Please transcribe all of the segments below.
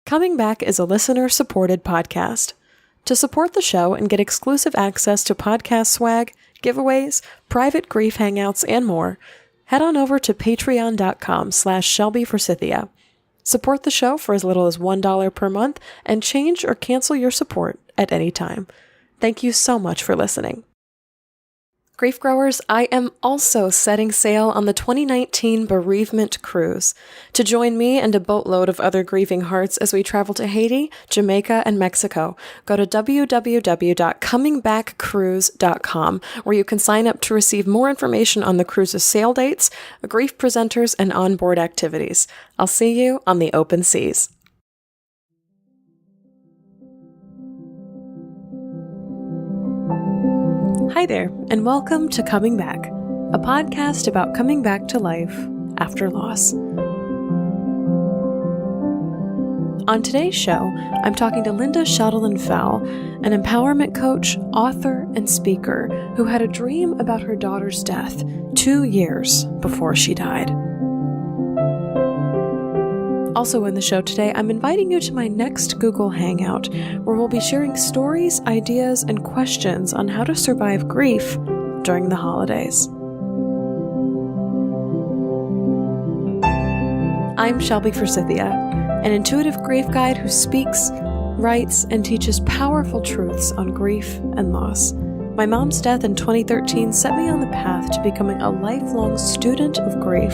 Coming Back is a listener-supported podcast. To support the show and get exclusive access to podcast swag, giveaways, private grief hangouts, and more, head on over to patreon.com/ShelbyForsythia. Support the show for as little as $1 per month and change or cancel your support at any time. Thank you so much for listening. Grief Growers, I am also setting sail on the 2019 Bereavement Cruise. To join me and a boatload of other grieving hearts as we travel to Haiti, Jamaica, and Mexico, go to www.comingbackcruise.com, where you can sign up to receive more information on the cruise's sail dates, grief presenters, and onboard activities. I'll see you on the open seas. Hi there, and welcome to Coming Back, a podcast about coming back to life after loss. On today's show, I'm talking to Lynda Cheldelin Fell, an empowerment coach, author, and speaker who had a dream about her daughter's death 2 years before she died. Also in the show today, I'm inviting you to my next Google Hangout, where we'll be sharing stories, ideas, and questions on how to survive grief during the holidays. I'm Shelby Forsythia, an intuitive grief guide who speaks, writes, and teaches powerful truths on grief and loss. My mom's death in 2013 set me on the path to becoming a lifelong student of grief,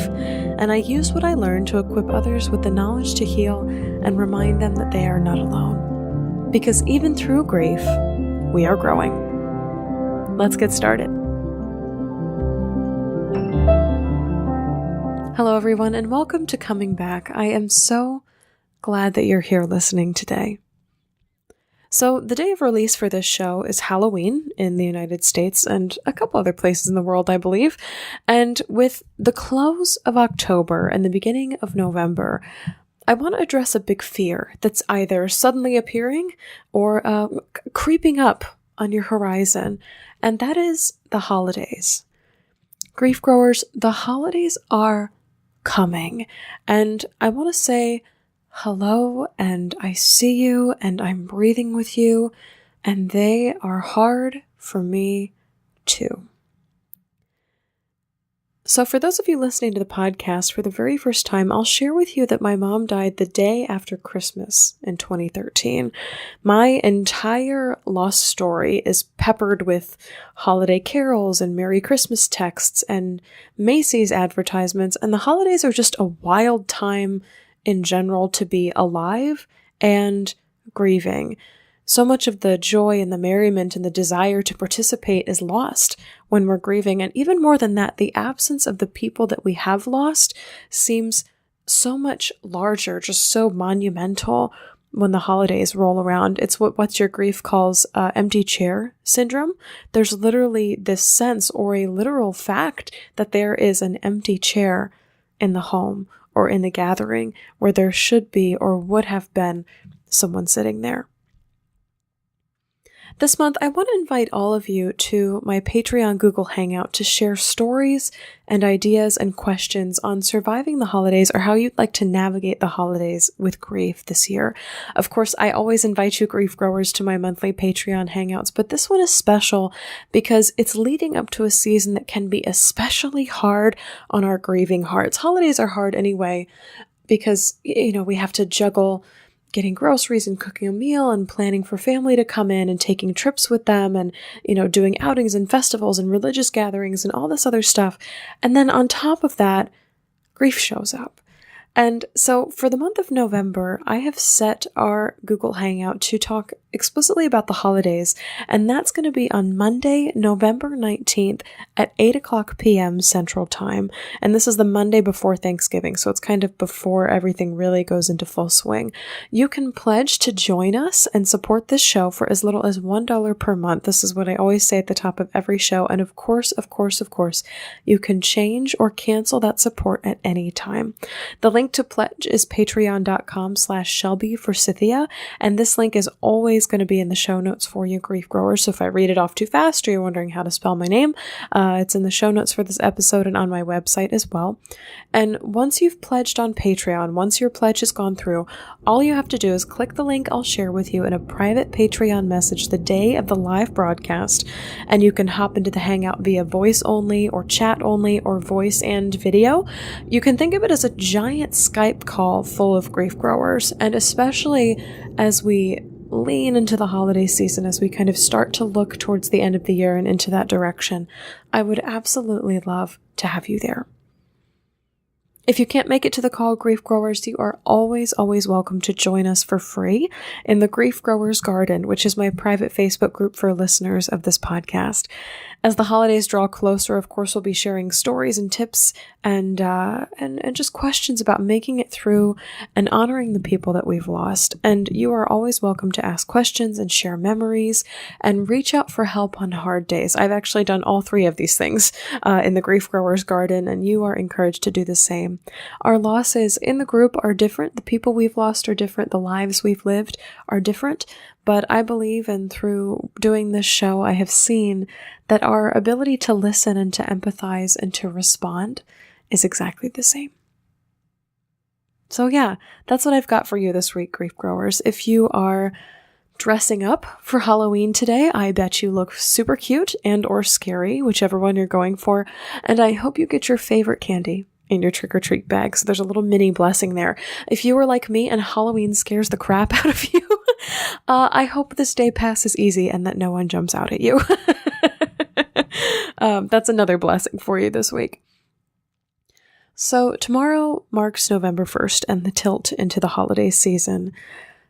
and I use what I learned to equip others with the knowledge to heal and remind them that they are not alone. Because even through grief, we are growing. Let's get started. Hello, everyone, and welcome to Coming Back. I am so glad that you're here listening today. So the day of release for this show is Halloween in the United States and a couple other places in the world, I believe. And with the close of October and the beginning of November, I want to address a big fear that's either suddenly appearing or creeping up on your horizon, and that is the holidays. Grief growers, the holidays are coming, and I want to say hello, and I see you, and I'm breathing with you, and they are hard for me too. So for those of you listening to the podcast for the very first time, I'll share with you that my mom died the day after Christmas in 2013. My entire loss story is peppered with holiday carols and Merry Christmas texts and Macy's advertisements, and the holidays are just a wild time in general to be alive and grieving. So much of the joy and the merriment and the desire to participate is lost when we're grieving. And even more than that, the absence of the people that we have lost seems so much larger, just so monumental when the holidays roll around. It's what What's Your Grief calls empty chair syndrome. There's literally this sense or a literal fact that there is an empty chair in the home or in the gathering where there should be or would have been someone sitting there. This month, I want to invite all of you to my Patreon Google Hangout to share stories and ideas and questions on surviving the holidays or how you'd like to navigate the holidays with grief this year. Of course, I always invite you grief growers to my monthly Patreon Hangouts, but this one is special because it's leading up to a season that can be especially hard on our grieving hearts. Holidays are hard anyway because, we have to juggle getting groceries and cooking a meal and planning for family to come in and taking trips with them and, doing outings and festivals and religious gatherings and all this other stuff. And then on top of that, grief shows up. And so for the month of November, I have set our Google Hangout to talk explicitly about the holidays, and that's going to be on Monday, November 19th at 8:00 p.m. Central Time. And this is the Monday before Thanksgiving, so it's kind of before everything really goes into full swing. You can pledge to join us and support this show for as little as $1 per month. This is what I always say at the top of every show. And of course, you can change or cancel that support at any time. The link to pledge is patreon.com/ShelbyForsythia, and this link is always always going to be in the show notes for you, grief growers. So if I read it off too fast or you're wondering how to spell my name, it's in the show notes for this episode and on my website as well. And once you've pledged on Patreon, once your pledge has gone through, all you have to do is click the link I'll share with you in a private Patreon message the day of the live broadcast, and you can hop into the Hangout via voice only or chat only or voice and video. You can think of it as a giant Skype call full of grief growers, and especially as we lean into the holiday season, as we kind of start to look towards the end of the year and into that direction, I would absolutely love to have you there. If you can't make it to the call, grief growers, you are always welcome to join us for free in the Grief Growers Garden, which is my private Facebook group for listeners of this podcast. As the holidays draw closer, of course, we'll be sharing stories and tips and just questions about making it through and honoring the people that we've lost. And you are always welcome to ask questions and share memories and reach out for help on hard days. I've actually done all three of these things in the Grief Growers Garden, and you are encouraged to do the same. Our losses in the group are different. The people we've lost are different. The lives we've lived are different. But I believe, and through doing this show, I have seen that our ability to listen and to empathize and to respond is exactly the same. So yeah, that's what I've got for you this week, grief growers. If you are dressing up for Halloween today, I bet you look super cute and or scary, whichever one you're going for. And I hope you get your favorite candy in your trick-or-treat bag. So there's a little mini blessing there. If you were like me and Halloween scares the crap out of you, I hope this day passes easy and that no one jumps out at you. That's another blessing for you this week. So tomorrow marks November 1st and the tilt into the holiday season.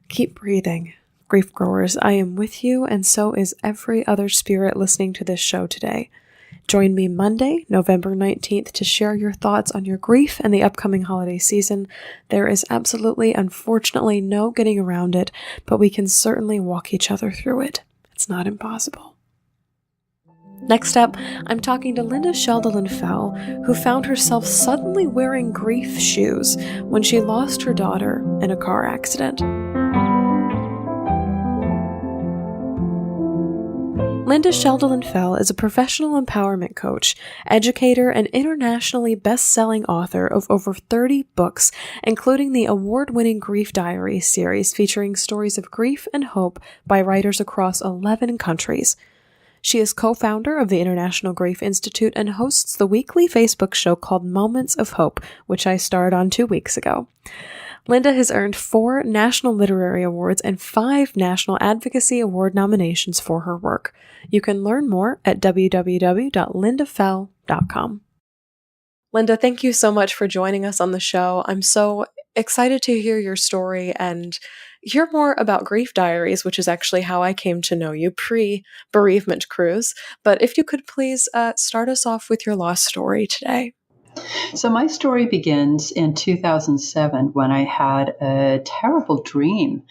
Keep breathing, grief growers. I am with you, and so is every other spirit listening to this show today. Join me Monday, November 19th, to share your thoughts on your grief and the upcoming holiday season. There is absolutely, unfortunately, no getting around it, but we can certainly walk each other through it. It's not impossible. Next up, I'm talking to Lynda Cheldelin Fell, who found herself suddenly wearing grief shoes when she lost her daughter in a car accident. Lynda Cheldelin Fell is a professional empowerment coach, educator, and internationally best-selling author of over 30 books, including the award-winning Grief Diaries series featuring stories of grief and hope by writers across 11 countries. She is co-founder of the International Grief Institute and hosts the weekly Facebook show called Moments of Hope, which I starred on 2 weeks ago. Lynda has earned 4 National Literary Awards and 5 National Advocacy Award nominations for her work. You can learn more at www.lyndafell.com. Lynda, thank you so much for joining us on the show. I'm so excited to hear your story and hear more about Grief Diaries, which is actually how I came to know you pre-Bereavement Cruise. But if you could please start us off with your loss story today. So my story begins in 2007 when I had a terrible dream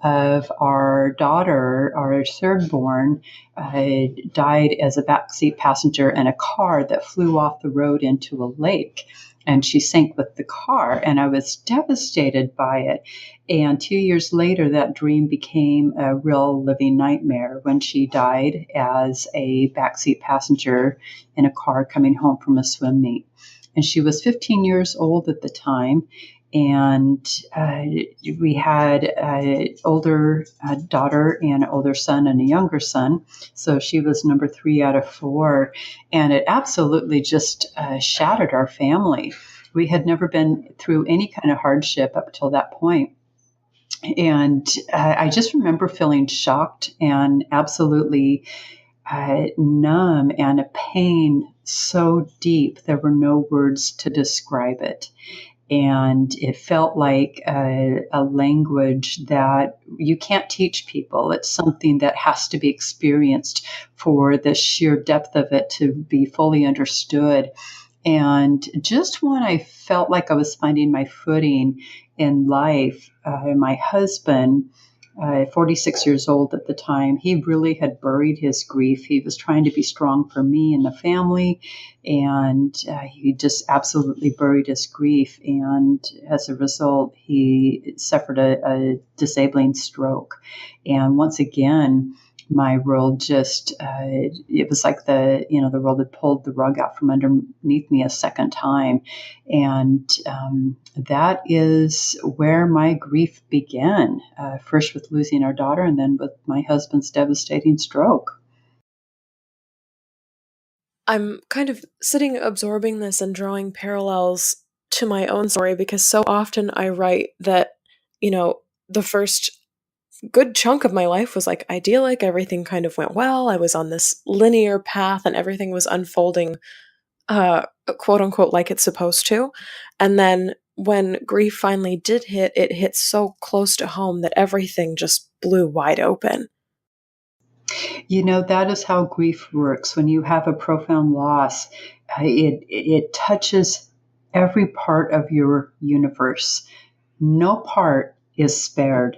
of our daughter, our third born, died as a backseat passenger in a car that flew off the road into a lake. And she sank with the car, and I was devastated by it. And 2 years later, that dream became a real living nightmare when she died as a backseat passenger in a car coming home from a swim meet. And she was 15 years old at the time. And we had an older daughter and an older son and a younger son. So she was number 3 out of 4. And it absolutely just shattered our family. We had never been through any kind of hardship up till that point. And I just remember feeling shocked and absolutely numb, and a pain so deep there were no words to describe it. And it felt like a language that you can't teach people. It's something that has to be experienced for the sheer depth of it to be fully understood. And just when I felt like I was finding my footing in life, my husband 46 years old at the time. He really had buried his grief. He was trying to be strong for me and the family, and he just absolutely buried his grief. And as a result, he suffered a disabling stroke. And once again, my world just, it was like the world had pulled the rug out from underneath me a second time. And that is where my grief began, first with losing our daughter and then with my husband's devastating stroke. I'm kind of sitting absorbing this and drawing parallels to my own story because so often I write that, the first good chunk of my life was like idyllic. Everything kind of went well. I was on this linear path and everything was unfolding, quote unquote, like it's supposed to. And then when grief finally did hit, it hit so close to home that everything just blew wide open. That is how grief works. When you have a profound loss, it touches every part of your universe. No part is spared.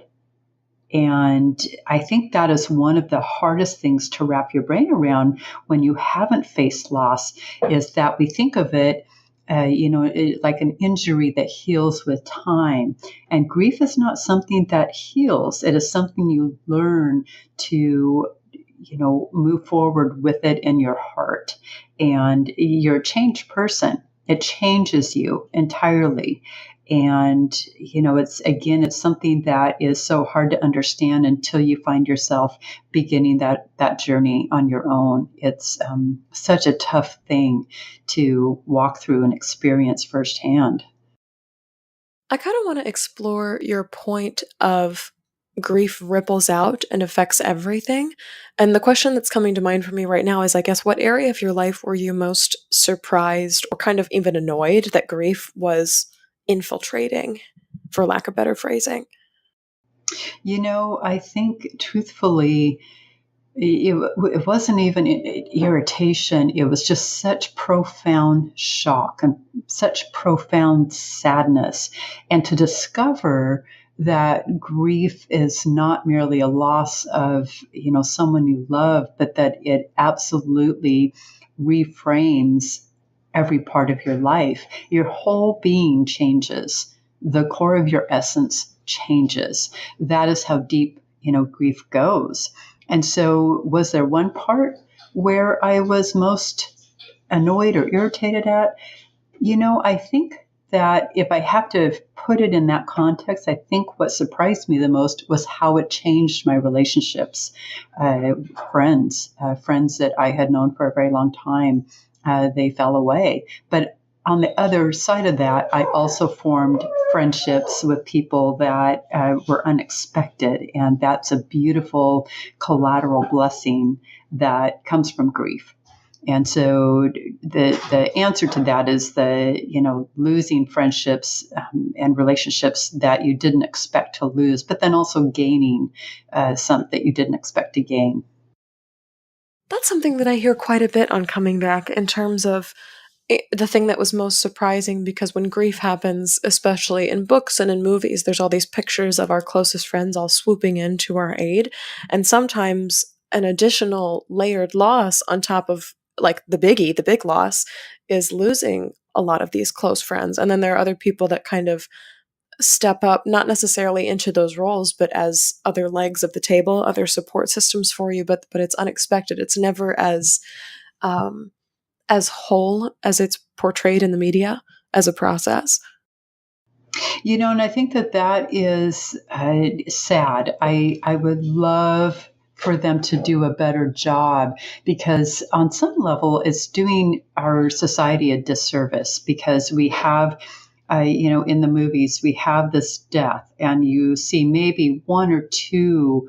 And I think that is one of the hardest things to wrap your brain around when you haven't faced loss, is that we think of it, like an injury that heals with time. And grief is not something that heals. It is something you learn to, move forward with it in your heart. And you're a changed person. It changes you entirely. And, it's something that is so hard to understand until you find yourself beginning that journey on your own. It's such a tough thing to walk through and experience firsthand. I kind of want to explore your point of grief ripples out and affects everything. And the question that's coming to mind for me right now is, I guess, what area of your life were you most surprised or kind of even annoyed that grief was infiltrating, for lack of better phrasing? I think truthfully, it wasn't even irritation. It was just such profound shock and such profound sadness. And to discover that grief is not merely a loss of, someone you love, but that it absolutely reframes every part of your life. Your whole being changes. The core of your essence changes. That is how deep, grief goes. And so, was there one part where I was most annoyed or irritated at? I think that if I have to put it in that context, I think what surprised me the most was how it changed my relationships. Friends that I had known for a very long time, they fell away. But on the other side of that, I also formed friendships with people that were unexpected. And that's a beautiful collateral blessing that comes from grief. And so the answer to that is losing friendships and relationships that you didn't expect to lose, but then also gaining some that you didn't expect to gain. That's something that I hear quite a bit on Coming Back in terms of the thing that was most surprising, because when grief happens, especially in books and in movies, there's all these pictures of our closest friends all swooping in to our aid. And sometimes an additional layered loss on top of like the biggie, the big loss, is losing a lot of these close friends. And then there are other people that kind of step up, not necessarily into those roles, but as other legs of the table, other support systems for you. But it's unexpected. It's never as whole as it's portrayed in the media as a process. And I think that is sad. I would love for them to do a better job, because on some level it's doing our society a disservice, because we have in the movies, we have this death and you see maybe one or two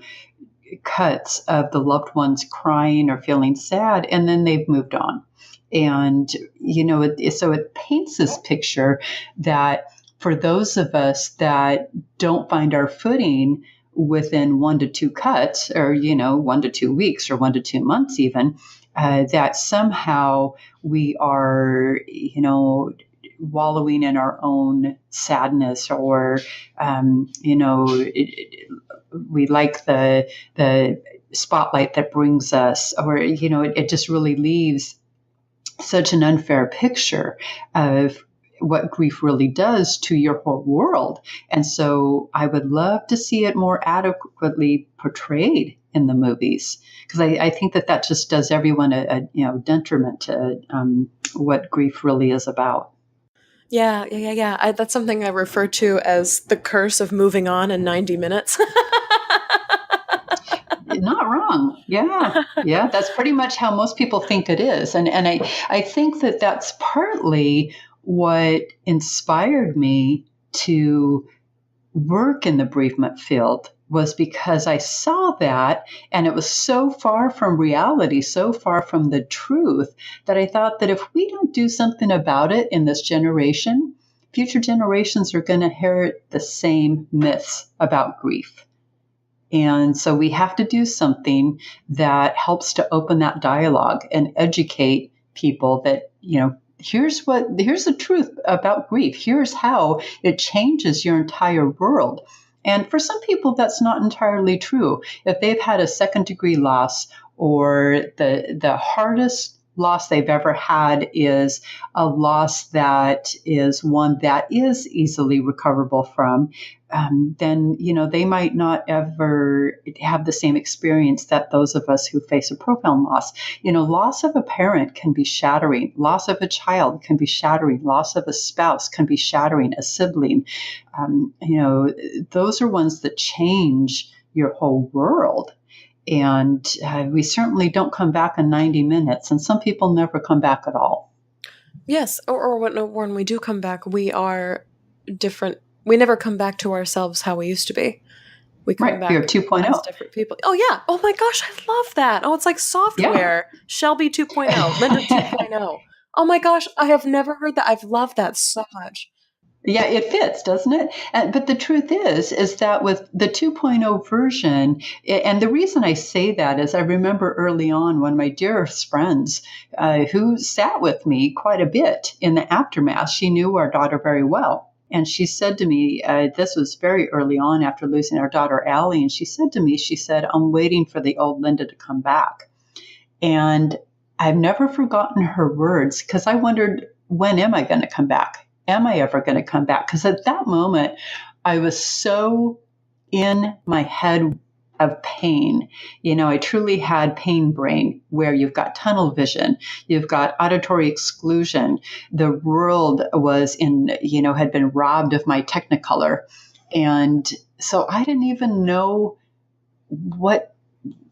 cuts of the loved ones crying or feeling sad, and then they've moved on. And, so it paints this picture that for those of us that don't find our footing within 1 to 2 cuts, or, 1 to 2 weeks or 1 to 2 months even, that somehow we are, wallowing in our own sadness, or, we like the spotlight that brings us, or it just really leaves such an unfair picture of what grief really does to your whole world. And so I would love to see it more adequately portrayed in the movies, because I think that just does everyone a detriment to what grief really is about. Yeah. That's something I refer to as the curse of moving on in 90 minutes. Not wrong. Yeah. Yeah. That's pretty much how most people think it is. And I think that's partly what inspired me to work in the bereavement field, was because I saw that, and it was so far from reality, so far from the truth, that I thought that if we don't do something about it in this generation, future generations are going to inherit the same myths about grief. And so we have to do something that helps to open that dialogue and educate people that, here's the truth about grief. Here's how it changes your entire world. And for some people, that's not entirely true. If they've had a second degree loss, or the hardest loss they've ever had is a loss that is one that is easily recoverable from, then they might not ever have the same experience that those of us who face a profound loss. Loss of a parent can be shattering. Loss of a child can be shattering. Loss of a spouse can be shattering. A sibling, those are ones that change your whole world. And we certainly don't come back in 90 minutes, and some people never come back at all. Yes, or when we do come back, we are different. We never come back to ourselves how we used to be. We come Right, you're back 2.0. as different people. Oh, yeah. Oh, my gosh, I love that. Oh, it's like software. Yeah. Shelby 2.0, Lynda 2.0. Oh, my gosh, I have never heard that. I've loved that so much. Yeah, it fits, doesn't it? But the truth is that with the 2.0 version, and the reason I say that is I remember early on one of my dearest friends who sat with me quite a bit in the aftermath. She knew our daughter very well. And she said to me, this was very early on after losing our daughter, Allie, and she said to me, I'm waiting for the old Lynda to come back. And I've never forgotten her words, because I wondered, when am I going to come back? Am I ever going to come back? Because at that moment, I was so in my head of pain. I truly had pain brain, where you've got tunnel vision, you've got auditory exclusion. The world was had been robbed of my technicolor. And so I didn't even know would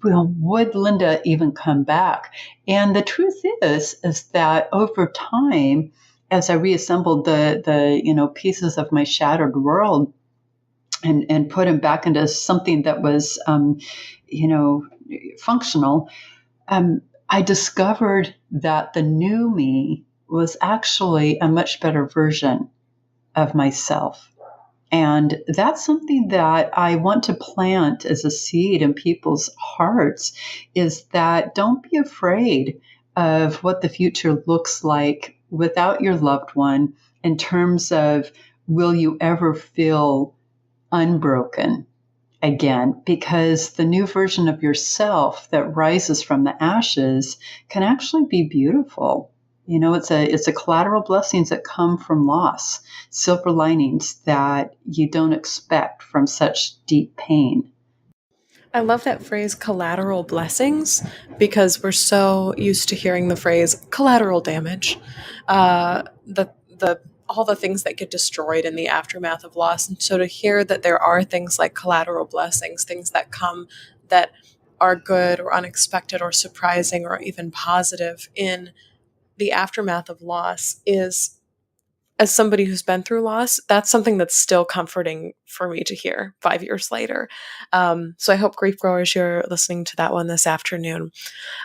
Lynda even come back? And the truth is that over time, as I reassembled the pieces of my shattered world and put them back into something that was functional, I discovered that the new me was actually a much better version of myself. And that's something that I want to plant as a seed in people's hearts, is that don't be afraid of what the future looks like without your loved one, in terms of, will you ever feel unbroken again? Because the new version of yourself that rises from the ashes can actually be beautiful. It's a collateral blessings that come from loss, silver linings that you don't expect from such deep pain. I love that phrase, collateral blessings, because we're so used to hearing the phrase collateral damage, the all the things that get destroyed in the aftermath of loss. And so to hear that there are things like collateral blessings, things that come that are good or unexpected or surprising or even positive in the aftermath of loss, is, as somebody who's been through loss, that's something that's still comforting for me to hear 5 years later. So I hope, grief growers, you're listening to that one this afternoon.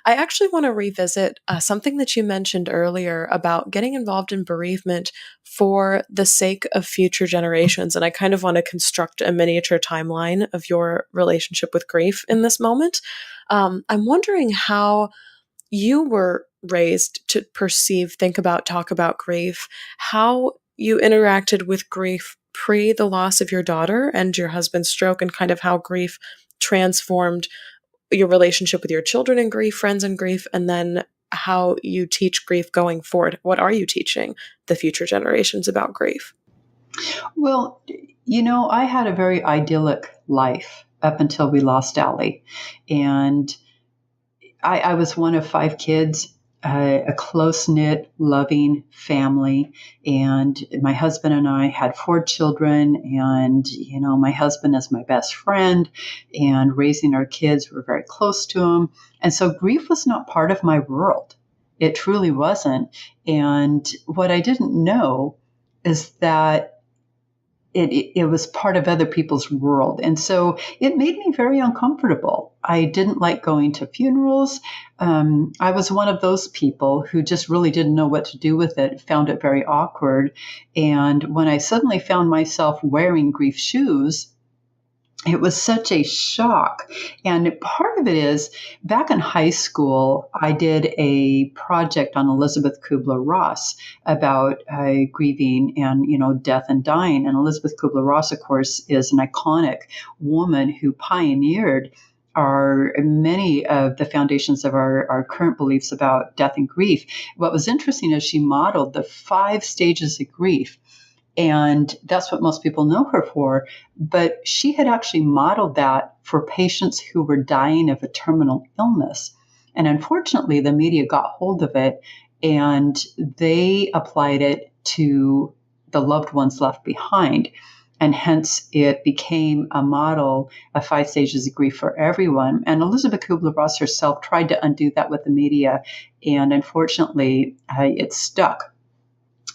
I actually want to revisit something that you mentioned earlier about getting involved in bereavement for the sake of future generations. And I kind of want to construct a miniature timeline of your relationship with grief in this moment. I'm wondering how you were raised to perceive, think about, talk about grief, how you interacted with grief pre the loss of your daughter and your husband's stroke, and kind of how grief transformed your relationship with your children in grief, friends in grief, and then how you teach grief going forward. What are you teaching the future generations about grief? Well, I had a very idyllic life up until we lost Allie. And I was one of five kids, a close knit, loving family. And my husband and I had four children. And, my husband is my best friend. And raising our kids, we're very close to him. And so grief was not part of my world. It truly wasn't. And what I didn't know is that it was part of other people's world. And so it made me very uncomfortable. I didn't like going to funerals. I was one of those people who just really didn't know what to do with it, found it very awkward. And when I suddenly found myself wearing grief shoes, it was such a shock. And part of it is back in high school, I did a project on Elizabeth Kubler-Ross about grieving and, death and dying. And Elizabeth Kubler-Ross, of course, is an iconic woman who pioneered many of the foundations of our current beliefs about death and grief. What was interesting is she modeled the 5 stages of grief. And that's what most people know her for. But she had actually modeled that for patients who were dying of a terminal illness. And unfortunately, the media got hold of it and they applied it to the loved ones left behind. And hence it became a model of 5 stages of grief for everyone. And Elizabeth Kubler-Ross herself tried to undo that with the media. And unfortunately, it stuck.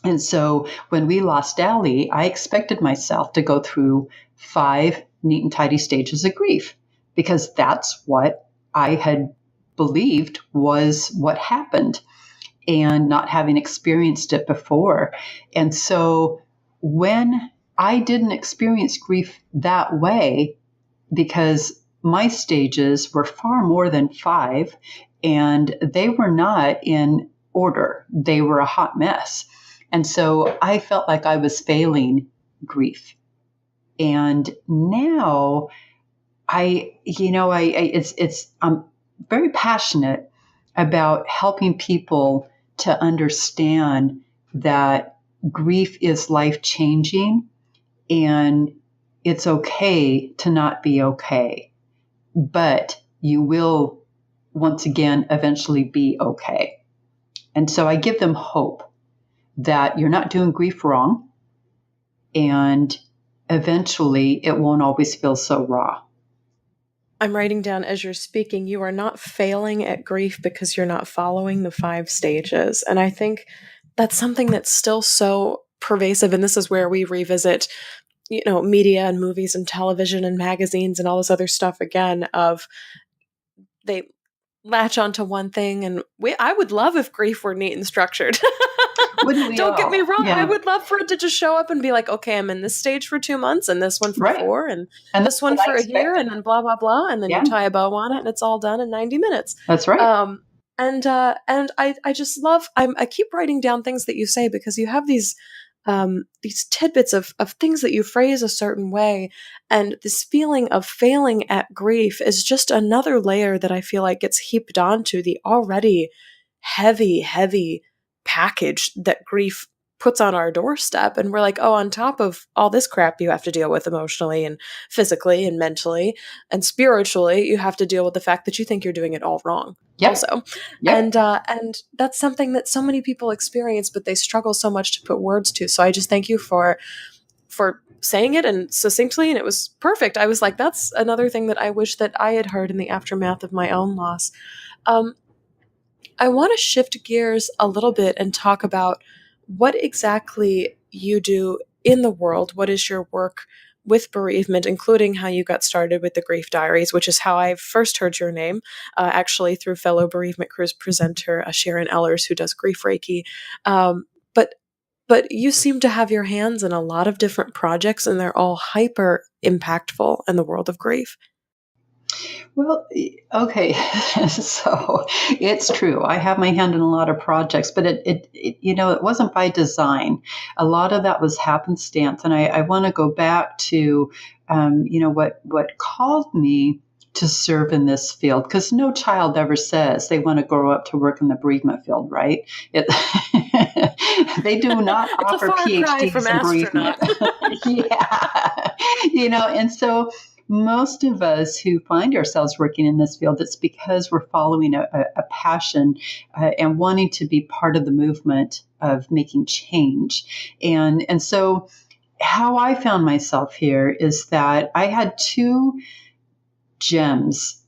And so when we lost Allie, I expected myself to go through 5 neat and tidy stages of grief because that's what I had believed was what happened, and not having experienced it before. And so when I didn't experience grief that way, because my stages were far more than 5 and they were not in order, they were a hot mess. And so I felt like I was failing grief. And now I'm very passionate about helping people to understand that grief is life-changing and it's okay to not be okay. But you will, once again, eventually be okay. And so I give them hope that you're not doing grief wrong, and eventually it won't always feel so raw. I'm writing down as you're speaking, you are not failing at grief because you're not following the 5 stages. And I think that's something that's still so pervasive. And this is where we revisit, media and movies and television and magazines and all this other stuff again of they latch onto one thing. And I would love if grief were neat and structured. Wouldn't we Don't get me wrong. Yeah. I would love for it to just show up and be like, okay, I'm in this stage for 2 months and this one for Right. 4 and And this one for a year and then blah, blah, blah. And then Yeah. you tie a bow on it and it's all done in 90 minutes. That's right. And I just love, I keep writing down things that you say because you have these tidbits of things that you phrase a certain way. And this feeling of failing at grief is just another layer that I feel like gets heaped onto the already heavy, heavy package that grief puts on our doorstep. And we're like, oh, on top of all this crap you have to deal with emotionally and physically and mentally and spiritually, you have to deal with the fact that you think you're doing it all wrong. Yep. Also. Yep. And that's something that so many people experience, but they struggle so much to put words to. So I just thank you for saying it and succinctly, and it was perfect. I was like, that's another thing that I wish that I had heard in the aftermath of my own loss. I want to shift gears a little bit and talk about what exactly you do in the world. What is your work with bereavement, including how you got started with the Grief Diaries, which is how I first heard your name, actually through fellow Bereavement Cruise presenter Sharon Ellers, who does Grief Reiki. But you seem to have your hands in a lot of different projects, and they're all hyper impactful in the world of grief. Well, okay. So it's true. I have my hand in a lot of projects, but it wasn't by design. A lot of that was happenstance. And I want to go back to, what called me to serve in this field, because no child ever says they want to grow up to work in the bereavement field, right? It, they do not It's offer a far cry PhDs from in bereavement. astronaut. Yeah. And so most of us who find ourselves working in this field, it's because we're following a passion and wanting to be part of the movement of making change. And so how I found myself here is that I had two gems,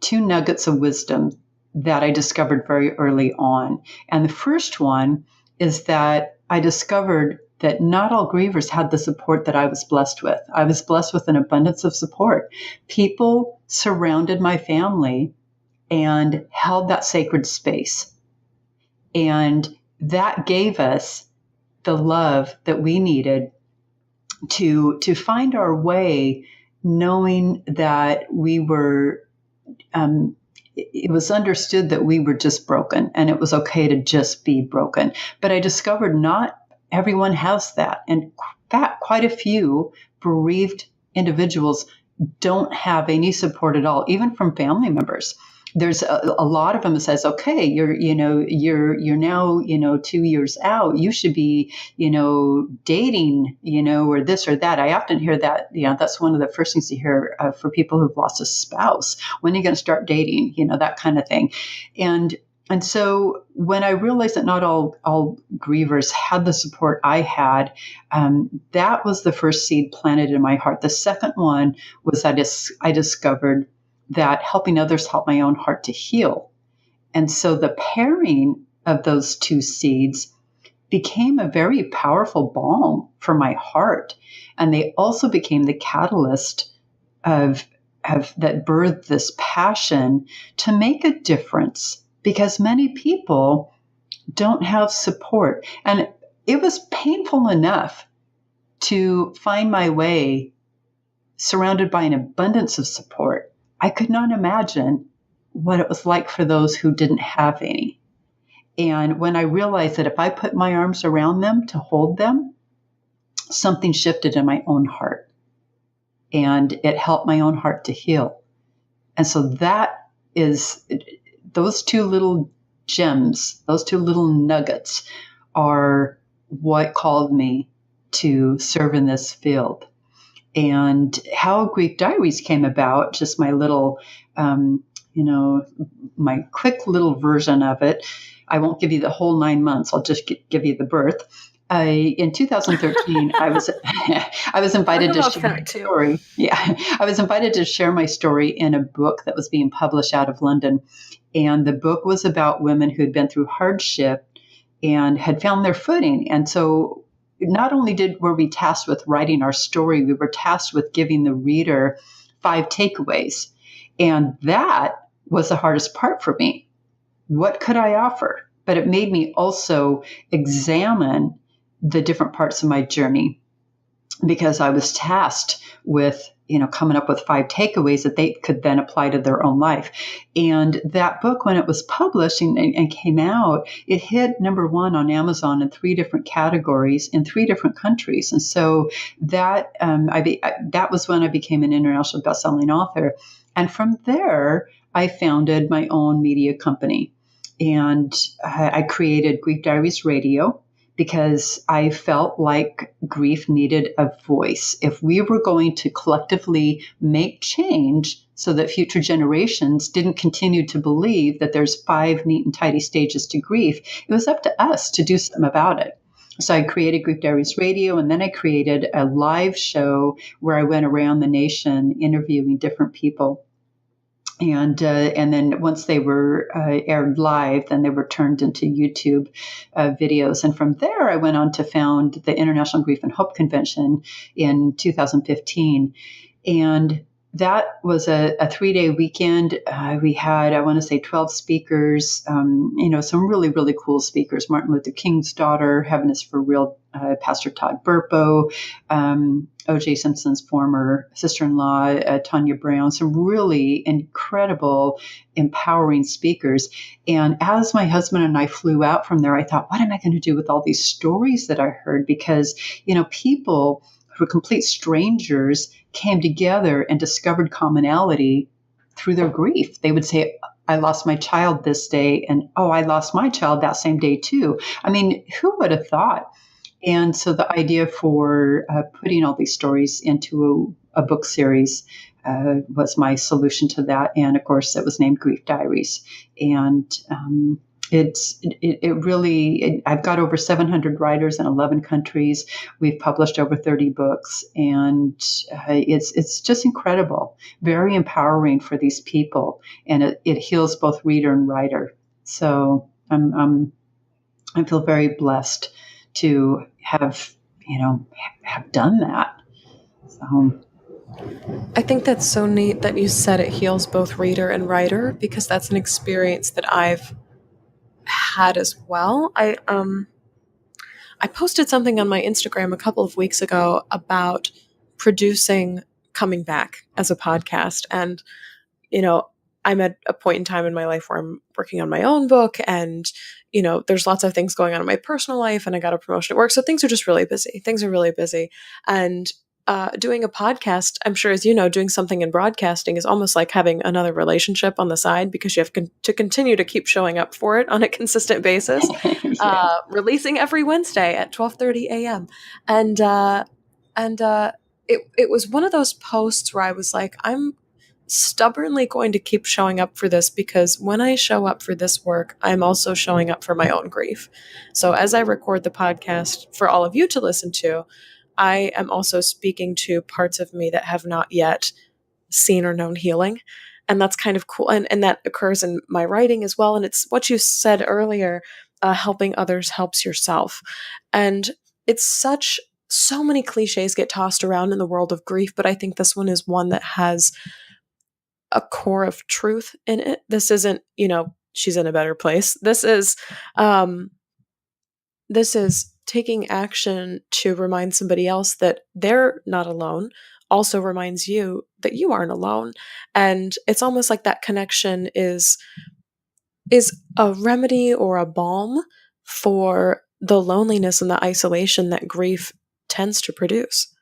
two nuggets of wisdom that I discovered very early on. And the first one is that I discovered that not all grievers had the support that I was blessed with. I was blessed with an abundance of support. People surrounded my family and held that sacred space. And that gave us the love that we needed to find our way, knowing that we were, it was understood that we were just broken and it was okay to just be broken. But I discovered not everyone has that. And in fact, quite a few bereaved individuals don't have any support at all, even from family members. There's a lot of them that says, okay, you're now, 2 years out. You should be, dating, or this or that. I often hear that, that's one of the first things you hear for people who've lost a spouse. When are you going to start dating? That kind of thing. And so when I realized that not all grievers had the support I had, that was the first seed planted in my heart. The second one was I discovered that helping others helped my own heart to heal. And so the pairing of those two seeds became a very powerful balm for my heart. And they also became the catalyst of that birthed this passion to make a difference, because many people don't have support. And it was painful enough to find my way surrounded by an abundance of support. I could not imagine what it was like for those who didn't have any. And when I realized that if I put my arms around them to hold them, something shifted in my own heart. And it helped my own heart to heal. And so that is, those two little gems, those two little nuggets are what called me to serve in this field. And how Grief Diaries came about, just my little, my quick little version of it. I won't give you the whole 9 months. I'll just give you the birth. In 2013, I was invited to share my story. Yeah, I was invited to share my story in a book that was being published out of London. And the book was about women who had been through hardship and had found their footing. And so not only were we tasked with writing our story, we were tasked with giving the reader 5 takeaways. And that was the hardest part for me. What could I offer? But it made me also examine the different parts of my journey, because I was tasked with, coming up with 5 takeaways that they could then apply to their own life. And that book, when it was published and came out, it hit number 1 on Amazon in 3 different categories in 3 different countries. And so that that was when I became an international best-selling author. And from there, I founded my own media company. And I created Grief Diaries Radio, because I felt like grief needed a voice. If we were going to collectively make change so that future generations didn't continue to believe that there's 5 neat and tidy stages to grief, it was up to us to do something about it. So I created Grief Diaries Radio, and then I created a live show where I went around the nation interviewing different people. And then once they were aired live, then they were turned into YouTube videos. And from there, I went on to found the International Grief and Hope Convention in 2015. And that was a 3-day weekend. We had, I want to say, 12 speakers, some really, really cool speakers. Martin Luther King's daughter, Heaven is for Real, Pastor Todd Burpo, O.J. Simpson's former sister-in-law, Tanya Brown, some really incredible, empowering speakers. And as my husband and I flew out from there, I thought, what am I going to do with all these stories that I heard? Because, people who were complete strangers came together and discovered commonality through their grief. They would say, I lost my child this day, and I lost my child that same day too. I mean, who would have thought? And so the idea for putting all these stories into a book series was my solution to that. And of course, it was named Grief Diaries. And I've got over 700 writers in 11 countries. We've published over 30 books, and it's just incredible, very empowering for these people, and it heals both reader and writer. So I feel very blessed to have done that. So. I think that's so neat that you said it heals both reader and writer, because that's an experience that I've had as well. I posted something on my Instagram a couple of weeks ago about producing Coming Back as a podcast. And, I'm at a point in time in my life where I'm working on my own book, and, there's lots of things going on in my personal life, and I got a promotion at work. So things are just really busy. Things are really busy. And doing a podcast, I'm sure, as you know, doing something in broadcasting is almost like having another relationship on the side, because you have to continue to keep showing up for it on a consistent basis, Yeah. releasing every Wednesday at 12:30 a.m. And it was one of those posts where I was like, I'm stubbornly going to keep showing up for this, because when I show up for this work, I'm also showing up for my own grief. So as I record the podcast for all of you to listen to, I am also speaking to parts of me that have not yet seen or known healing. And that's kind of cool. And that occurs in my writing as well. And it's what you said earlier, helping others helps yourself. And it's so many cliches get tossed around in the world of grief, but I think this one is one that has a core of truth in it. This isn't, she's in a better place. This is taking action to remind somebody else that they're not alone, also reminds you that you aren't alone. And it's almost like that connection is a remedy or a balm for the loneliness and the isolation that grief tends to produce.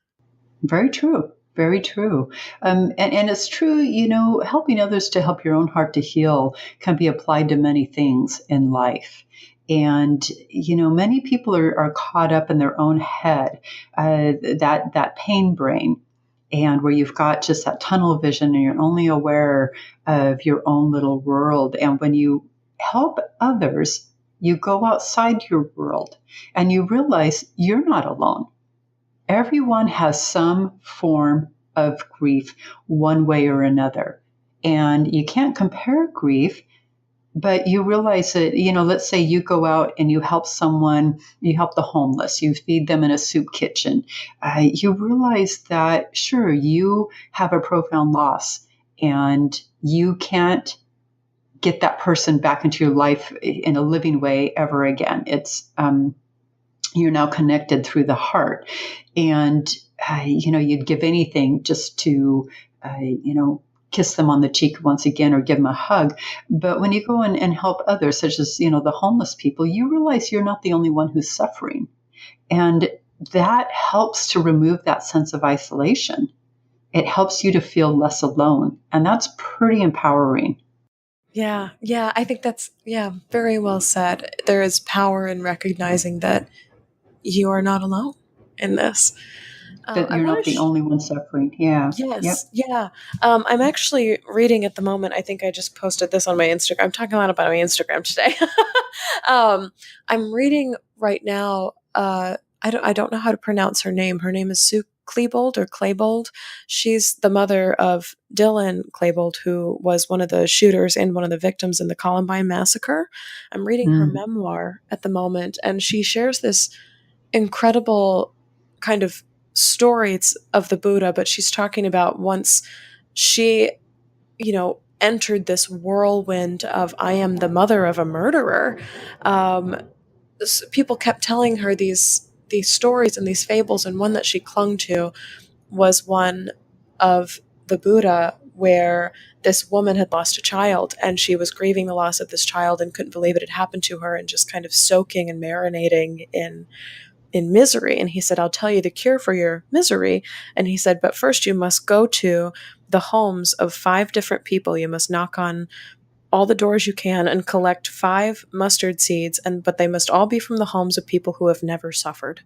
Very true. Very true. And it's true, helping others to help your own heart to heal can be applied to many things in life. And, many people are caught up in their own head, that pain brain, and where you've got just that tunnel vision and you're only aware of your own little world. And when you help others, you go outside your world and you realize you're not alone. Everyone has some form of grief one way or another. And you can't compare grief, but you realize that, let's say you go out and you help someone, you help the homeless, you feed them in a soup kitchen. You realize that, sure, you have a profound loss and you can't get that person back into your life in a living way ever again. It's, you're now connected through the heart. And, you'd give anything just to, kiss them on the cheek once again or give them a hug. But when you go in and help others, such as, the homeless people, you realize you're not the only one who's suffering. And that helps to remove that sense of isolation. It helps you to feel less alone. And that's pretty empowering. Yeah, I think that's, very well said. There is power in recognizing that you are not alone in this. That you're not the only one suffering. Yeah. Yes. Yep. Yeah. I'm actually reading at the moment. I think I just posted this on my Instagram. I'm talking a lot about my Instagram today. I'm reading right now. I don't know how to pronounce her name. Her name is Sue Klebold or Claybold. She's the mother of Dylan Klebold, who was one of the shooters and one of the victims in the Columbine massacre. I'm reading her memoir at the moment, and she shares this incredible kind of story. It's of the Buddha, but she's talking about once she, entered this whirlwind of, I am the mother of a murderer. People kept telling her these stories and these fables, and one that she clung to was one of the Buddha, where this woman had lost a child and she was grieving the loss of this child and couldn't believe it had happened to her, and just kind of soaking and marinating in misery. And he said, I'll tell you the cure for your misery. And he said, but first you must go to the homes of 5 different people. You must knock on all the doors you can and collect 5 mustard seeds, but they must all be from the homes of people who have never suffered.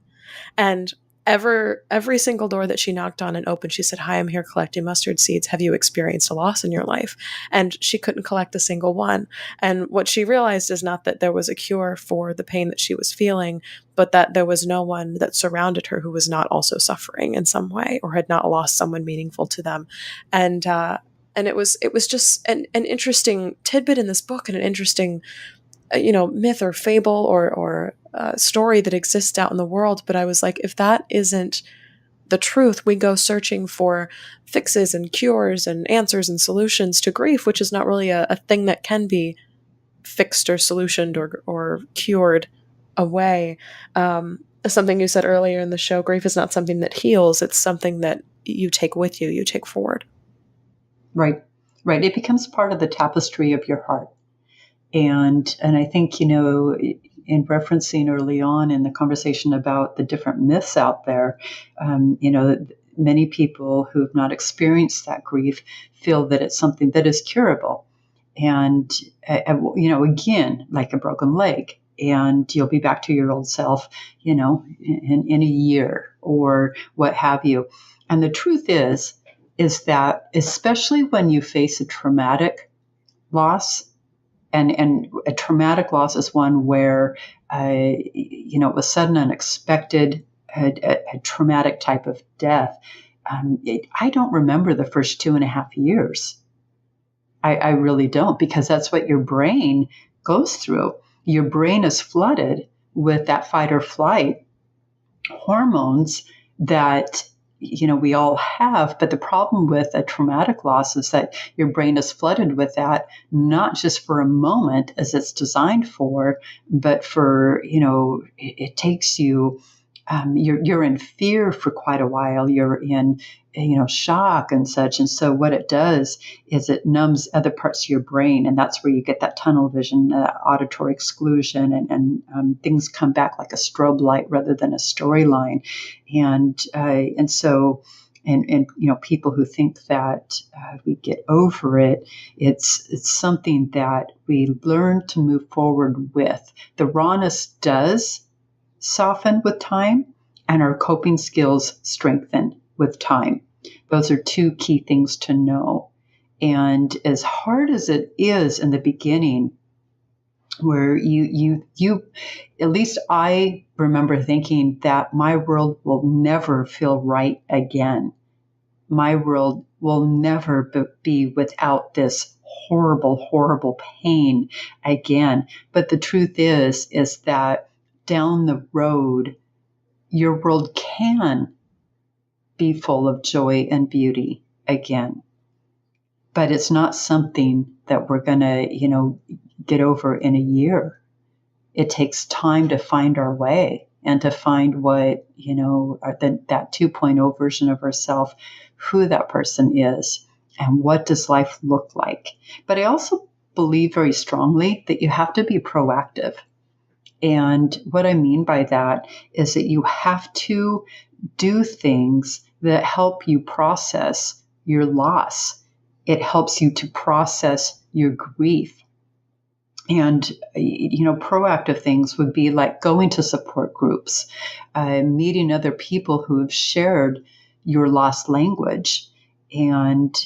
And every single door that she knocked on and opened, she said, hi, I'm here collecting mustard seeds. Have you experienced a loss in your life? And she couldn't collect a single one. And what she realized is not that there was a cure for the pain that she was feeling, but that there was no one that surrounded her who was not also suffering in some way or had not lost someone meaningful to them. And it was just an interesting tidbit in this book, and an interesting myth or fable or story that exists out in the world. But I was like, if that isn't the truth, we go searching for fixes and cures and answers and solutions to grief, which is not really a thing that can be fixed or solutioned or cured away. Something you said earlier in the show, grief is not something that heals. It's something that you take with you, you take forward. Right. It becomes part of the tapestry of your heart. And I think, in referencing early on in the conversation about the different myths out there, many people who have not experienced that grief feel that it's something that is curable. And, again, like a broken leg, and you'll be back to your old self, in a year or what have you. And the truth is that especially when you face a traumatic loss, and a traumatic loss is one where, it was sudden, unexpected, a traumatic type of death. I don't remember the first 2.5 years. I really don't, because that's what your brain goes through. Your brain is flooded with that fight or flight hormones that we all have. But the problem with a traumatic loss is that your brain is flooded with that, not just for a moment as it's designed for, but for, it takes you, you're in fear for quite a while. You're in, shock and such. And so what it does is it numbs other parts of your brain. And that's where you get that tunnel vision, auditory exclusion, and things come back like a strobe light rather than a storyline. And so people who think that we get over it, it's something that we learn to move forward with. The rawness does soften with time, and our coping skills strengthen with time. Those are 2 key things to know. And as hard as it is in the beginning, where you at least I remember thinking that my world will never feel right again. My world will never be without this horrible, horrible pain again. But the truth is that down the road, your world can be full of joy and beauty again. But it's not something that we're going to, get over in a year. It takes time to find our way and to find what, that 2.0 version of ourselves, who that person is, and what does life look like. But I also believe very strongly that you have to be proactive. And what I mean by that is that you have to do things that help you process your loss. It helps you to process your grief. And, proactive things would be like going to support groups, meeting other people who have shared your lost language. And,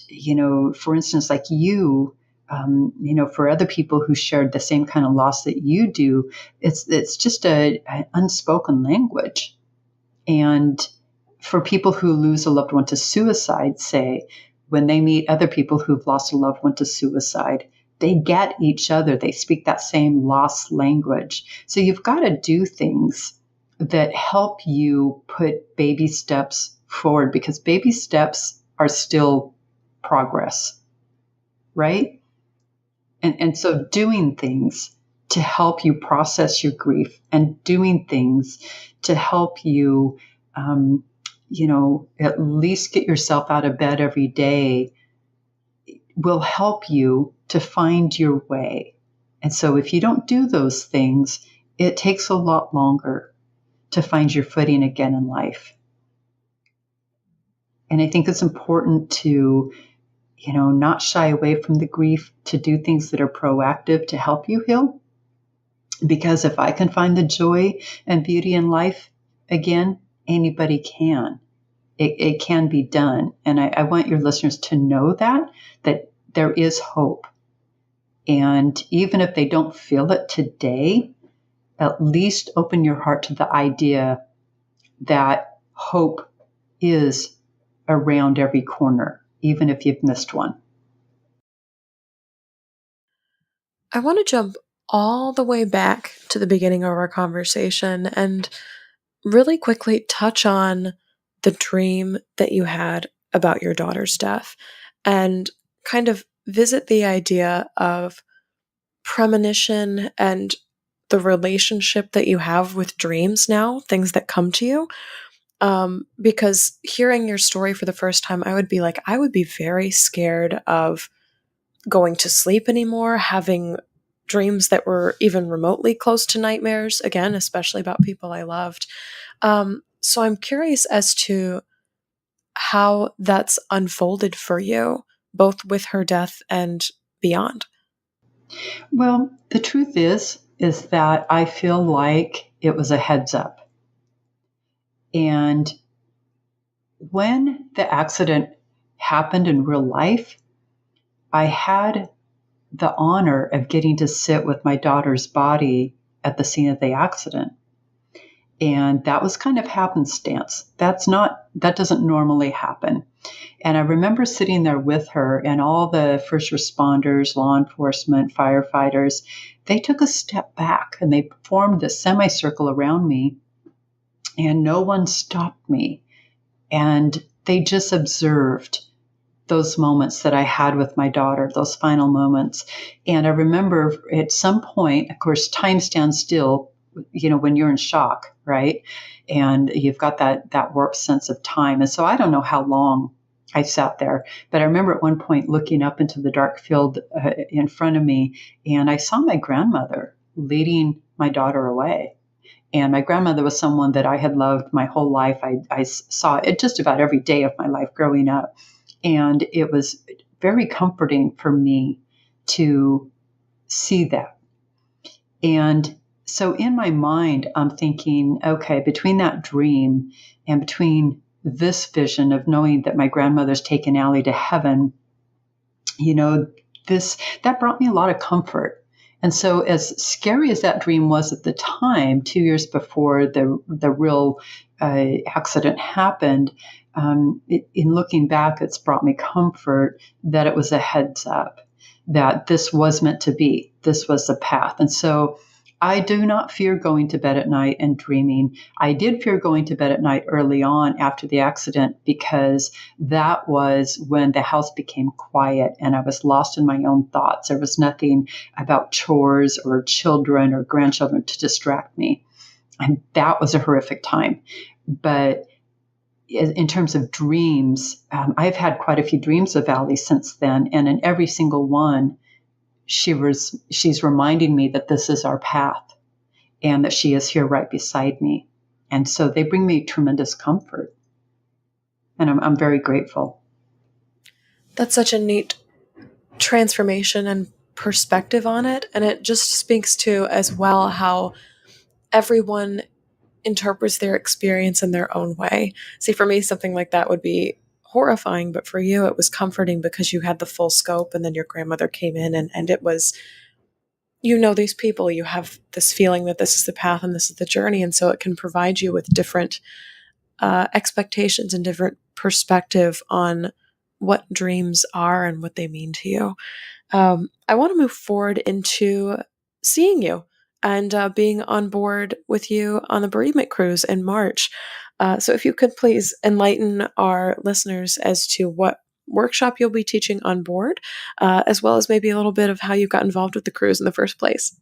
for instance, like you, for other people who shared the same kind of loss that you do, it's just an unspoken language. And for people who lose a loved one to suicide, say, when they meet other people who've lost a loved one to suicide, they get each other. They speak that same lost language. So you've got to do things that help you put baby steps forward, because baby steps are still progress, right? And so doing things to help you process your grief and doing things to help you, at least get yourself out of bed every day will help you to find your way. And so if you don't do those things, it takes a lot longer to find your footing again in life. And I think it's important to, not shy away from the grief, to do things that are proactive to help you heal. Because if I can find the joy and beauty in life again, anybody can. It can be done. And I want your listeners to know that there is hope. And even if they don't feel it today, at least open your heart to the idea that hope is around every corner, even if you've missed one. I want to jump all the way back to the beginning of our conversation and really quickly touch on the dream that you had about your daughter's death and kind of visit the idea of premonition and the relationship that you have with dreams now, things that come to you. Because hearing your story for the first time, I would be very scared of going to sleep anymore, having dreams that were even remotely close to nightmares, again, especially about people I loved. So I'm curious as to how that's unfolded for you, both with her death and beyond. Well, the truth is that I feel like it was a heads up. And when the accident happened in real life, I had the honor of getting to sit with my daughter's body at the scene of the accident. And that was kind of happenstance. That doesn't normally happen. And I remember sitting there with her, and all the first responders, law enforcement, firefighters, they took a step back and they formed this semicircle around me, and no one stopped me. And they just observed those moments that I had with my daughter, those final moments. And I remember at some point, of course, time stands still, when you're in shock, right? And you've got that warped sense of time. And so I don't know how long I sat there, but I remember at one point looking up into the dark field in front of me, and I saw my grandmother leading my daughter away. And my grandmother was someone that I had loved my whole life. I saw it just about every day of my life growing up. And it was very comforting for me to see that. And so in my mind, I'm thinking, okay, between that dream and between this vision of knowing that my grandmother's taken Allie to heaven, that brought me a lot of comfort. And so as scary as that dream was at the time, 2 years before the real accident happened, in looking back, it's brought me comfort that it was a heads up, that this was meant to be. This was the path. And so I do not fear going to bed at night and dreaming. I did fear going to bed at night early on after the accident, because that was when the house became quiet and I was lost in my own thoughts. There was nothing about chores or children or grandchildren to distract me. And that was a horrific time. But in terms of dreams, I've had quite a few dreams of Allie since then. And in every single one, she's reminding me that this is our path and that she is here right beside me. And so they bring me tremendous comfort. And I'm very grateful. That's such a neat transformation and perspective on it. And it just speaks to as well how everyone interprets their experience in their own way. See, for me, something like that would be horrifying, but for you, it was comforting because you had the full scope, and then your grandmother came in, and it was, these people, you have this feeling that this is the path and this is the journey, and so it can provide you with different expectations and different perspective on what dreams are and what they mean to you. I want to move forward into seeing you and being on board with you on the Bereavement Cruise in March. So if you could please enlighten our listeners as to what workshop you'll be teaching on board, as well as maybe a little bit of how you got involved with the cruise in the first place.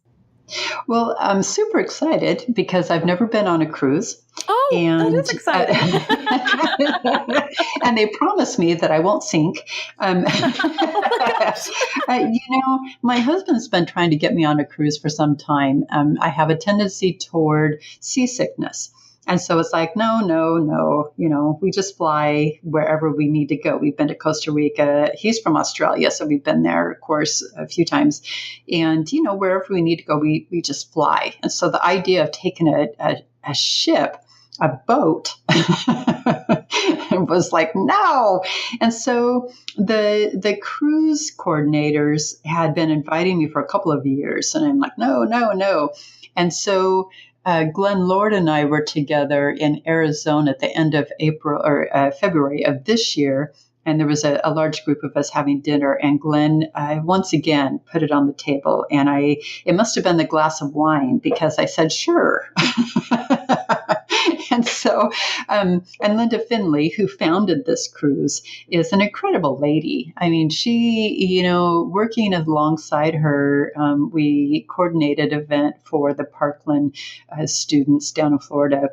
Well, I'm super excited because I've never been on a cruise. Oh, that And is exciting. and they promise me that I won't sink. My husband's been trying to get me on a cruise for some time. I have a tendency toward seasickness. And so it's like, no, we just fly wherever we need to go. We've been to Costa Rica. He's from Australia, so we've been there, of course, a few times. And, wherever we need to go, we just fly. And so the idea of taking a ship, a boat, was like, no. And so the cruise coordinators had been inviting me for a couple of years. And I'm like, no. And so Glenn Lord and I were together in Arizona at the end of April or February of this year. And there was a large group of us having dinner. And Glenn once again put it on the table. And it must have been the glass of wine because I said, sure. And so, and Linda Finley, who founded this cruise, is an incredible lady. I mean, she, working alongside her, we coordinated an event for the Parkland students down in Florida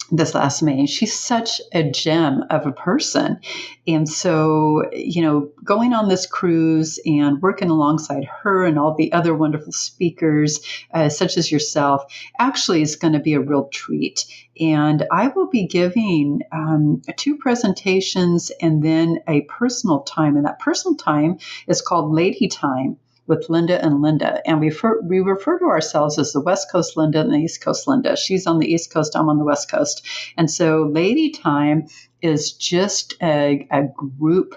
this last May. She's such a gem of a person. And so, going on this cruise and working alongside her and all the other wonderful speakers, such as yourself, actually is going to be a real treat. And I will be giving 2 presentations and then a personal time. And that personal time is called Lady Time with Lynda and Lynda. And we refer to ourselves as the West Coast Lynda and the East Coast Lynda. She's on the East Coast, I'm on the West Coast. And so Lady Time is just a group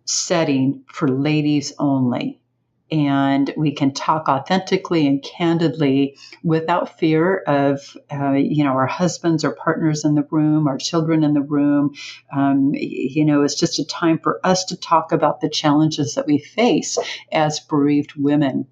setting for ladies only. And we can talk authentically and candidly without fear of, our husbands or partners in the room, our children in the room. It's just a time for us to talk about the challenges that we face as bereaved women.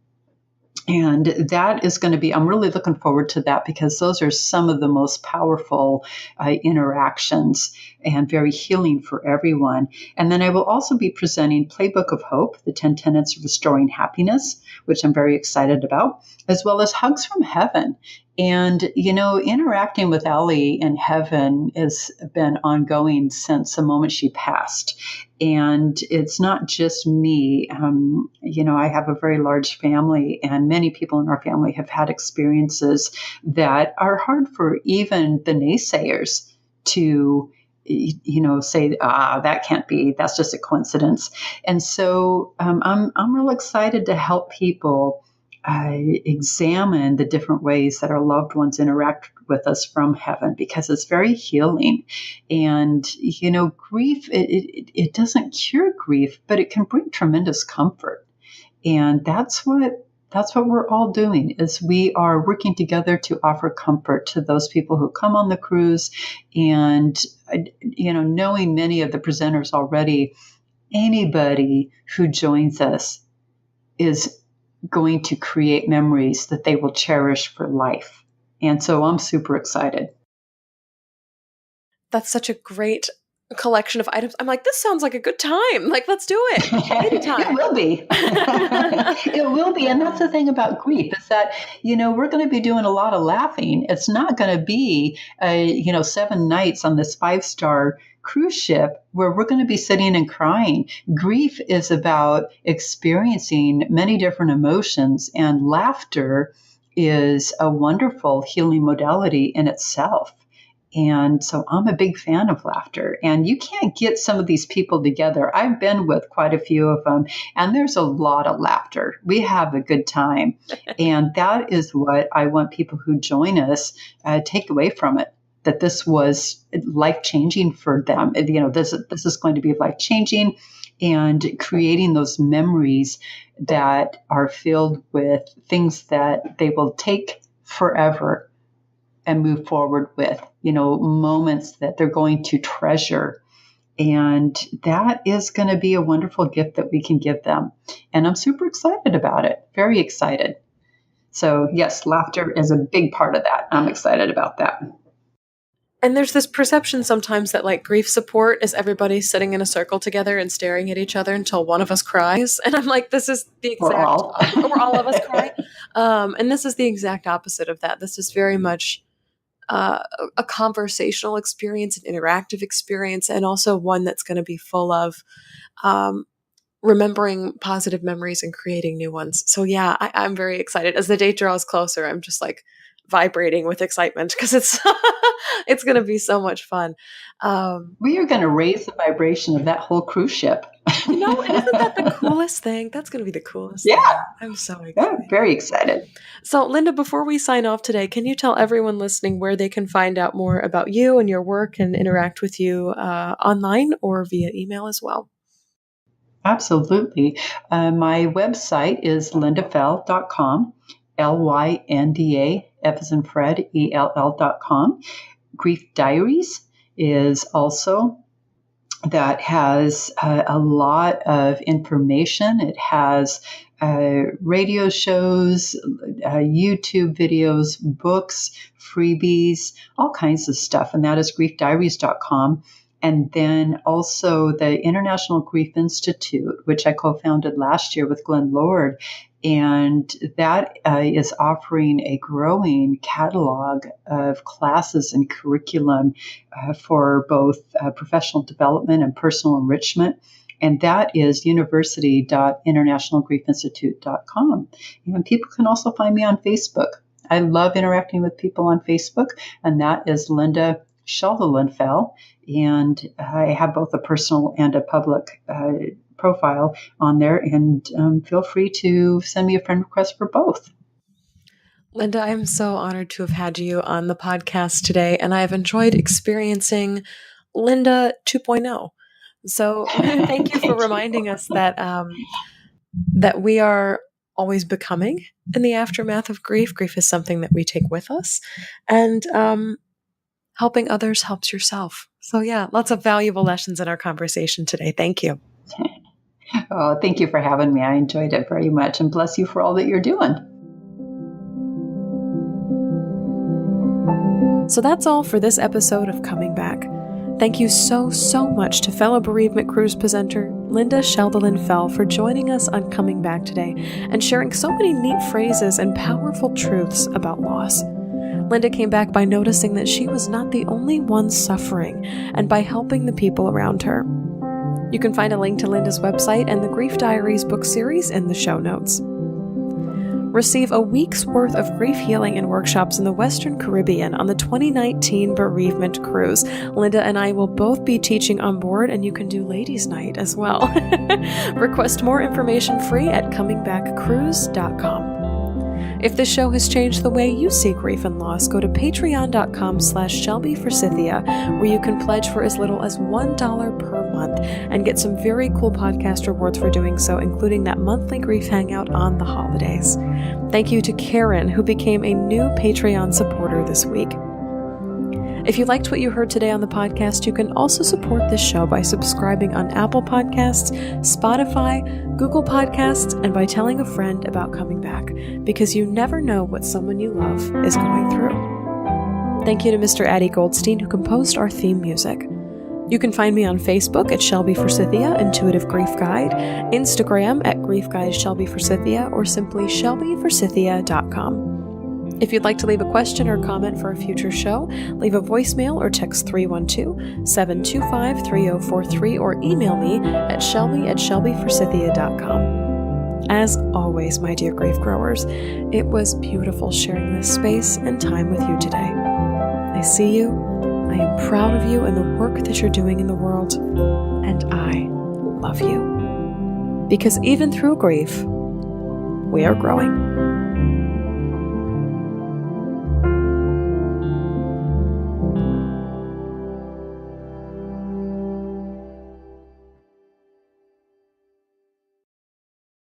And that is going to be, I'm really looking forward to that because those are some of the most powerful interactions and very healing for everyone. And then I will also be presenting Playbook of Hope, the 10 Tenets of Restoring Happiness, which I'm very excited about, as well as Hugs from Heaven. And, interacting with Allie in heaven has been ongoing since the moment she passed. And it's not just me. I have a very large family, and many people in our family have had experiences that are hard for even the naysayers to say, that can't be, that's just a coincidence. And so I'm real excited to help people examine the different ways that our loved ones interact with us from heaven, because it's very healing. And, grief, it doesn't cure grief, but it can bring tremendous comfort. And that's what we're all doing, is we are working together to offer comfort to those people who come on the cruise. And, knowing many of the presenters already, anybody who joins us is going to create memories that they will cherish for life. And so I'm super excited. That's such a great collection of items. I'm like, this sounds like a good time. Like, let's do it. Anytime. It will be. It will be. And that's the thing about grief is that, we're going to be doing a lot of laughing. It's not going to be, 7 nights on this 5-star cruise ship where we're going to be sitting and crying. Grief is about experiencing many different emotions, and laughter is a wonderful healing modality in itself. And so I'm a big fan of laughter, and you can't get some of these people together. I've been with quite a few of them, and there's a lot of laughter. We have a good time. And that is what I want people who join us take away from it, that this was life-changing for them. This is going to be life-changing, and creating those memories that are filled with things that they will take forever and move forward with, moments that they're going to treasure. And that is going to be a wonderful gift that we can give them. And I'm super excited about it. Very excited. So yes, laughter is a big part of that. I'm excited about that. And there's this perception sometimes that like grief support is everybody sitting in a circle together and staring at each other until one of us cries. And I'm like, this is the exact, or all of us cry. And this is the exact opposite of that. This is very much a conversational experience, an interactive experience, and also one that's going to be full of remembering positive memories and creating new ones. So yeah, I'm very excited. As the date draws closer, I'm just like vibrating with excitement because it's it's going to be so much fun. We are going to raise the vibration of that whole cruise ship. And isn't that the coolest thing? That's going to be the coolest thing. I'm so excited. Yeah, very excited. So, Lynda, before we sign off today, can you tell everyone listening where they can find out more about you and your work and interact with you online or via email as well? Absolutely. My website is lyndafell.com, Lynda, F as in Fred, ELL.com. Grief Diaries is also, that has a lot of information. It has radio shows, YouTube videos, books, freebies, all kinds of stuff. And that is griefdiaries.com. And then also the International Grief Institute, which I co-founded last year with Glenn Lord. And that is offering a growing catalog of classes and curriculum for both professional development and personal enrichment. And that is university.internationalgriefinstitute.com. And people can also find me on Facebook. I love interacting with people on Facebook, and that is Lynda Cheldelin Fell. And I have both a personal and a public profile on there, and feel free to send me a friend request for both. Lynda, I'm so honored to have had you on the podcast today, and I have enjoyed experiencing Lynda 2.0. So thank you for reminding us that that we are always becoming in the aftermath of grief. Grief is something that we take with us, and helping others helps yourself. So yeah, lots of valuable lessons in our conversation today. Thank you. Oh, thank you for having me. I enjoyed it very much, and bless you for all that you're doing. So that's all for this episode of Coming Back. Thank you so much to fellow Bereavement Cruise presenter Lynda Cheldelin Fell for joining us on Coming Back today and sharing so many neat phrases and powerful truths about loss. Lynda came back by noticing that she was not the only one suffering and by helping the people around her. You can find a link to Lynda's website and the Grief Diaries book series in the show notes. Receive a week's worth of grief healing and workshops in the Western Caribbean on the 2019 Bereavement Cruise. Lynda and I will both be teaching on board, and you can do ladies' night as well. Request more information free at comingbackcruise.com. If this show has changed the way you see grief and loss, go to patreon.com/ShelbyForsythia, where you can pledge for as little as $1 per month and get some very cool podcast rewards for doing so, including that monthly grief hangout on the holidays. Thank you to Karen, who became a new Patreon supporter this week. If you liked what you heard today on the podcast, you can also support this show by subscribing on Apple Podcasts, Spotify, Google Podcasts, and by telling a friend about Coming Back, because you never know what someone you love is going through. Thank you to Mr. Addie Goldstein, who composed our theme music. You can find me on Facebook at Shelby Forsythia, Intuitive Grief Guide, Instagram at Grief Guide Shelby Forsythia, or simply shelbyforsythia.com. If you'd like to leave a question or comment for a future show, leave a voicemail or text 312-725-3043 or email me at shelby@shelbyforsythia.com. As always, my dear grief growers, it was beautiful sharing this space and time with you today. I see you, I am proud of you and the work that you're doing in the world, and I love you. Because even through grief, we are growing.